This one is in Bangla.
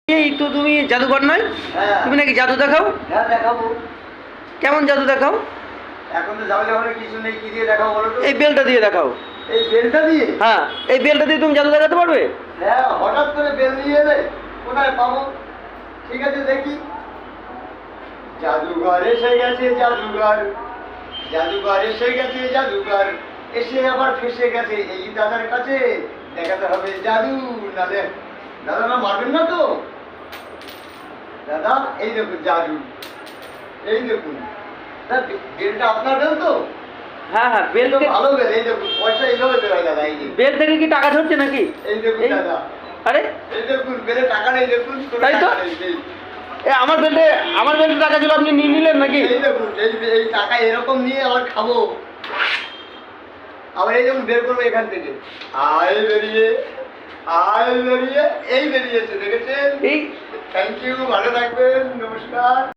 এই তো তুমি জাদুকর নয়? হ্যাঁ। তুমি নাকি জাদু দেখাও? হ্যাঁ, দেখাবো। কেমন জাদু দেখাও? এখন তো ঝামেলা কিছু নেই, কি দিয়ে দেখাবো বলো তো? এই বেলটা দিয়ে দেখাও। এই বেলটা দিয়ে? হ্যাঁ, এই বেলটা দিয়ে তুমি জাদু দেখাতে পারবে? হ্যাঁ, হঠাৎ করে বেল নিয়ে এলে কোথায় পাবো? ঠিক আছে, দেখি। জাদুঘর এসে গেছে, জাদুঘর জাদুঘর এসে গেছে, জাদুঘর এসে আবার ফেসে গেছে এই দাদার কাছে। দেখাতে হবে জাদু। নালে দাদা না মারবেন না তো? দাদা এই দেখুন জাদু, এই দেখুন। বেলটা আপনার বেল তো? হ্যাঁ হ্যাঁ, বেল তো ভালো বেল, এই দেখুন পয়সা এইভাবে বেরোয় দাদা, এই যে বেল থেকে কি টাকা ঝরছে নাকি? এই দেখুন এই- দাদা, আরে এই দেখুন বেলে টাকা নেই, দেখুন কোনো তাই তো? টাকা নেই, এই। আমার বেল্টে টাকা ছিল, আপনি নিয়ে নিলেন নাকি? এই দেখুন এই টাকা এরকম নিয়ে আবার খাবো। আবার এই দেখুন বের করবো এখান থেকে, আয় বেরিয়ে এই বেরিয়েছে, দেখেছেন? এই থ্যাংক ইউ, ভালো থাকবেন, নমস্কার।